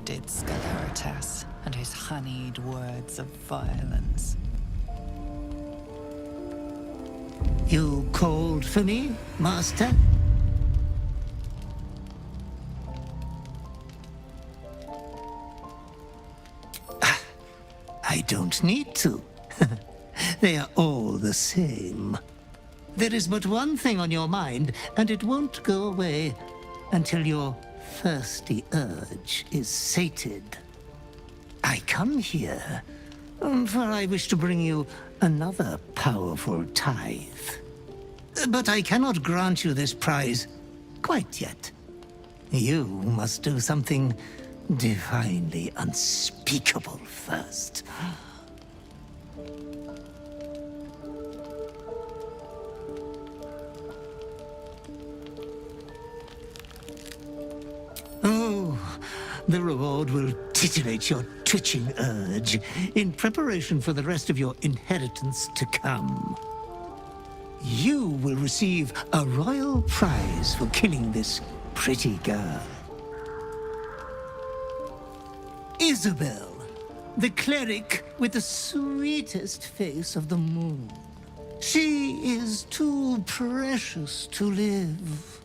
corrupted Scaleritas and his honeyed words of violence. You called for me, Master? I don't need to. They are all the same. There is but one thing on your mind, and it won't go away until your thirsty urge is sated. I come here, for I wish to bring you another powerful tithe. But I cannot grant you this prize quite yet. You must do something divinely unspeakable first. Oh, the reward will titillate your twitching urge in preparation for the rest of your inheritance to come. You will receive a royal prize for killing this pretty girl. Isabel, the cleric with the sweetest face of the moon. She is too precious to live.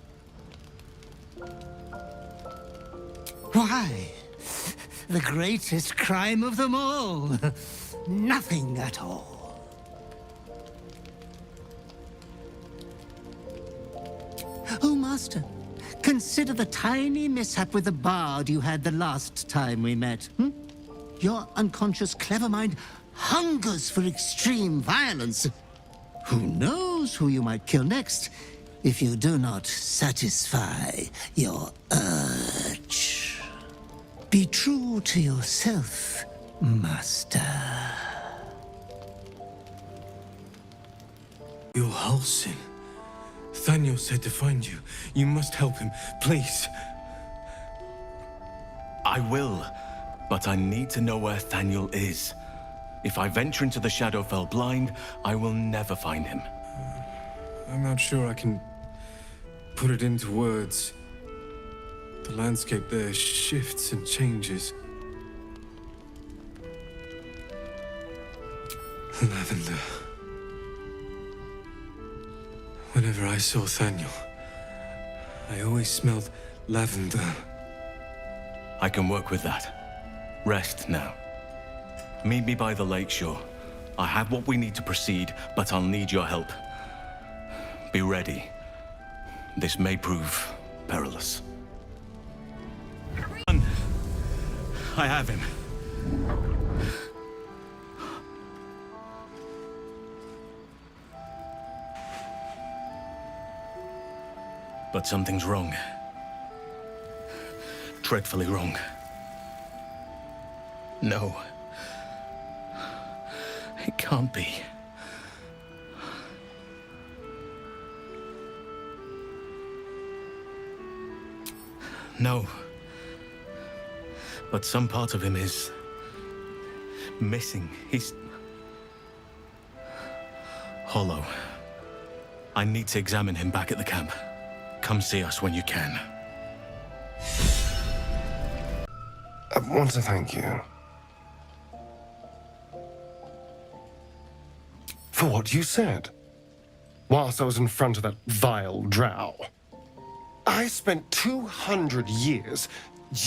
Why? The greatest crime of them all. Nothing at all. Oh, Master, consider the tiny mishap with the bard you had the last time we met. Your unconscious clever mind hungers for extreme violence. Who knows who you might kill next if you do not satisfy your urge. Be true to yourself, Master. Your Halsin. Thaniel said to find you. You must help him, please. I will, but I need to know where Thaniel is. If I venture into the Shadowfell blind, I will never find him. I'm not sure I can put it into words. The landscape there shifts and changes. Lavender. Whenever I saw Thaniel, I always smelled lavender. I can work with that. Rest now. Meet me by the lakeshore. I have what we need to proceed, but I'll need your help. Be ready. This may prove perilous. I have him. But something's wrong. Dreadfully wrong. No. It can't be. No. But some part of him is missing. He's hollow. I need to examine him back at the camp. Come see us when you can. I want to thank you for what you said whilst I was in front of that vile drow. I spent 200 years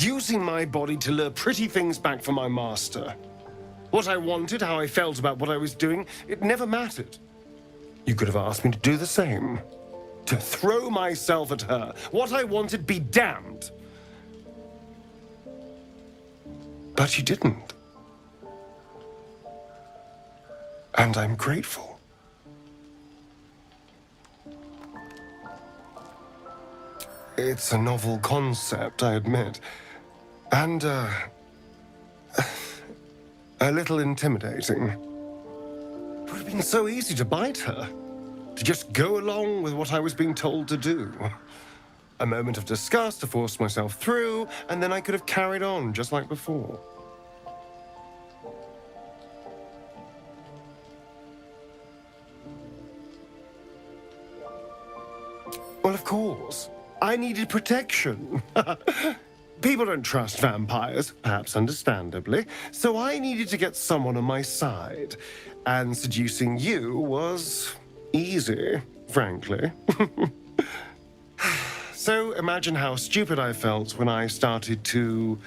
using my body to lure pretty things back for my master. What I wanted, how I felt about what I was doing, it never mattered. You could have asked me to do the same. To throw myself at her. What I wanted, be damned. But you didn't. And I'm grateful. It's a novel concept, I admit. And, a little intimidating. It would have been so easy to bite her. To just go along with what I was being told to do. A moment of disgust to force myself through, and then I could have carried on just like before. Well, of course. I needed protection. People don't trust vampires, perhaps understandably, so I needed to get someone on my side. And seducing you was easy, frankly. So imagine how stupid I felt when I started to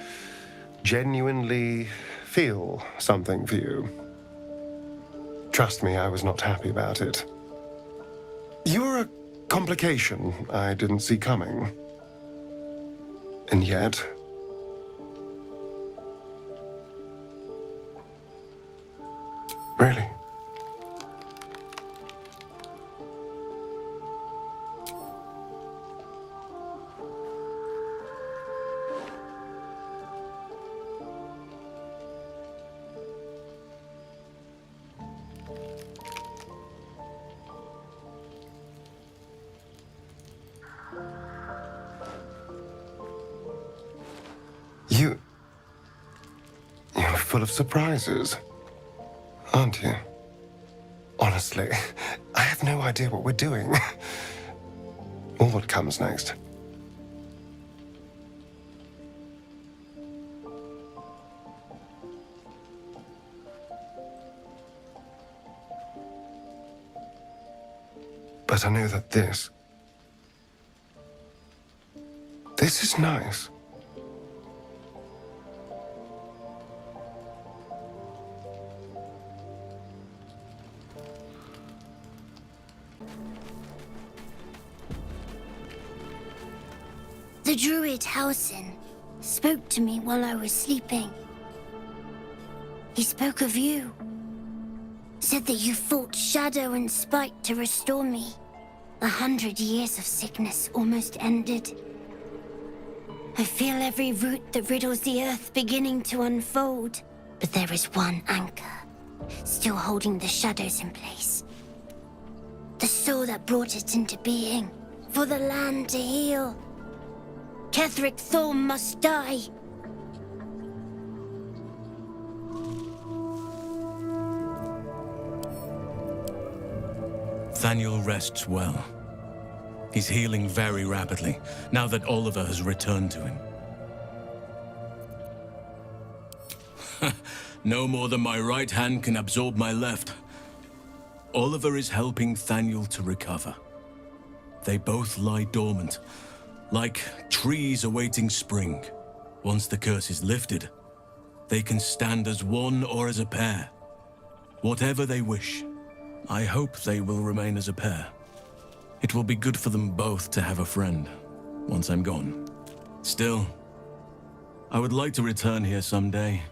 genuinely feel something for you. Trust me, I was not happy about it. You were a complication I didn't see coming. And yet... Really? You're full of surprises, aren't you? Honestly, I have no idea what we're doing. Or what comes next. But I know that this is nice. The druid Halsin spoke to me while I was sleeping. He spoke of you. Said that you fought shadow and spite to restore me. 100 years of sickness almost ended. I feel every root that riddles the earth beginning to unfold. But there is one anchor, still holding the shadows in place. The soul that brought it into being, for the land to heal. Ketheric Thorm must die. Thaniel rests well. He's healing very rapidly, now that Oliver has returned to him. No more than my right hand can absorb my left. Oliver is helping Thaniel to recover. They both lie dormant, like trees awaiting spring. Once the curse is lifted, they can stand as one or as a pair. Whatever they wish. I hope they will remain as a pair. It will be good for them both to have a friend, once I'm gone. Still, I would like to return here someday.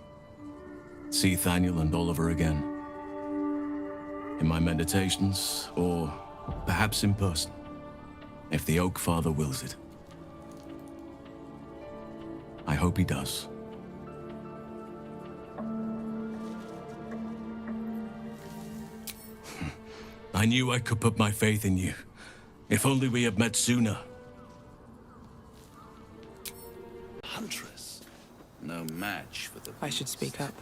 See Thaniel and Oliver again. In my meditations, or perhaps in person, if the Oak Father wills it. I hope he does. I knew I could put my faith in you. If only we had met sooner. Huntress. No match for the... I should speak up.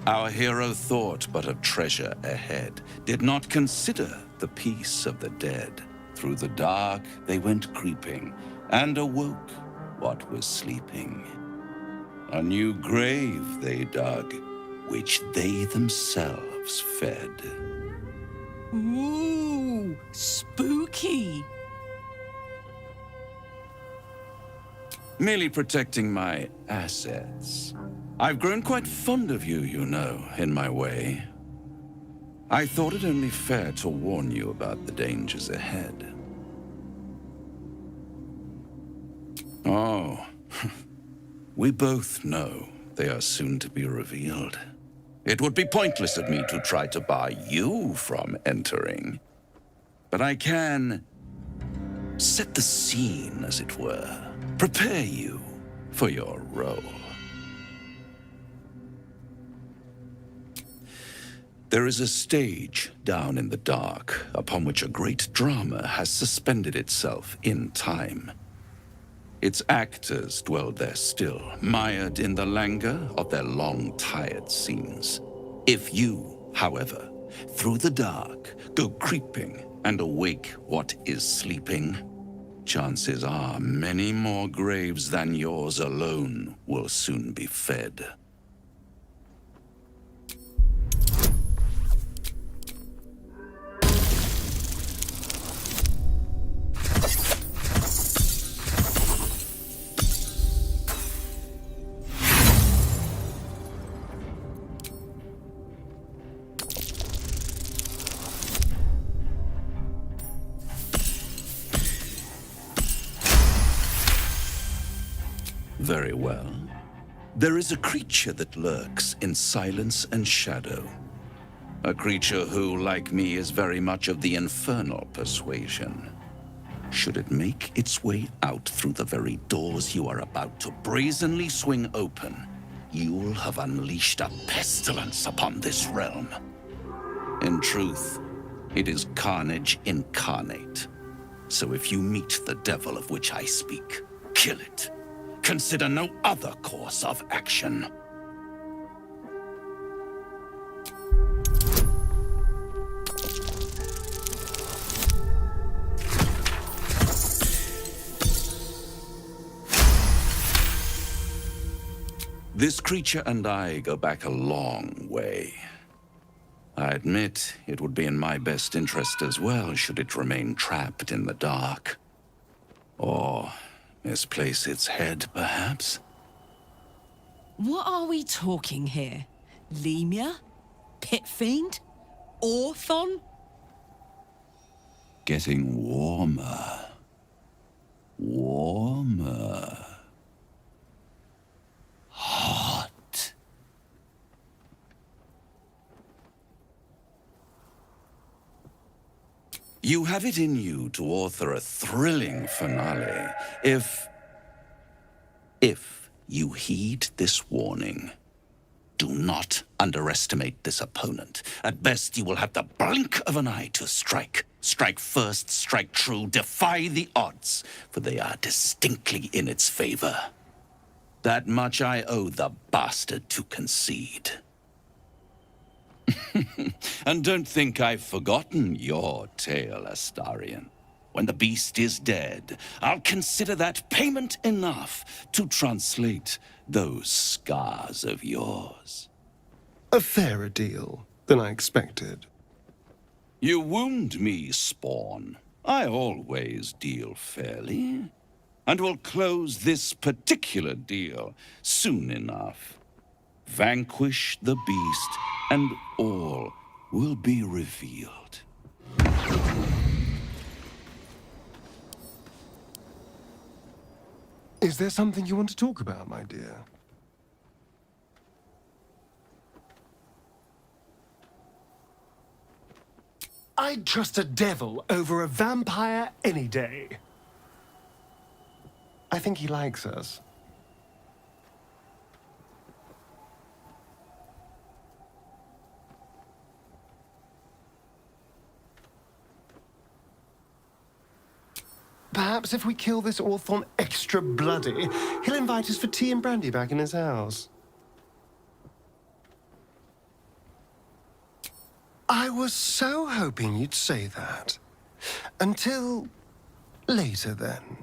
Our hero thought but of treasure ahead, did not consider the peace of the dead. Through the dark they went creeping, and awoke what was sleeping. A new grave they dug, which they themselves fed. Ooh, spooky. Merely protecting my assets. I've grown quite fond of you, you know, in my way. I thought it only fair to warn you about the dangers ahead. Oh, we both know they are soon to be revealed. It would be pointless of me to try to bar you from entering. But I can set the scene, as it were. Prepare you for your role. There is a stage down in the dark upon which a great drama has suspended itself in time. Its actors dwell there still, mired in the languor of their long, tired scenes. If you, however, through the dark, go creeping, and awake what is sleeping, chances are many more graves than yours alone will soon be fed. Very well. There is a creature that lurks in silence and shadow. A creature who, like me, is very much of the infernal persuasion. Should it make its way out through the very doors you are about to brazenly swing open, you'll have unleashed a pestilence upon this realm. In truth, it is carnage incarnate. So if you meet the devil of which I speak, kill it. Consider no other course of action. This creature and I go back a long way. I admit it would be in my best interest as well should it remain trapped in the dark. Or misplace its head, perhaps? What are we talking here? Lemur? Pit fiend? Orthon? Getting warmer. Warmer. Hot. You have it in you to author a thrilling finale if you heed this warning. Do not underestimate this opponent. At best, you will have the blink of an eye to strike. Strike first, strike true, defy the odds, for they are distinctly in its favor. That much I owe the bastard to concede. And don't think I've forgotten your tale, Astarion. When the beast is dead, I'll consider that payment enough to translate those scars of yours. A fairer deal than I expected. You wound me, Spawn. I always deal fairly. And will close this particular deal soon enough. Vanquish the beast, and all will be revealed. Is there something you want to talk about, my dear? I'd trust a devil over a vampire any day. I think he likes us. Perhaps if we kill this Orthon extra bloody, he'll invite us for tea and brandy back in his house. I was so hoping you'd say that. Until later, then.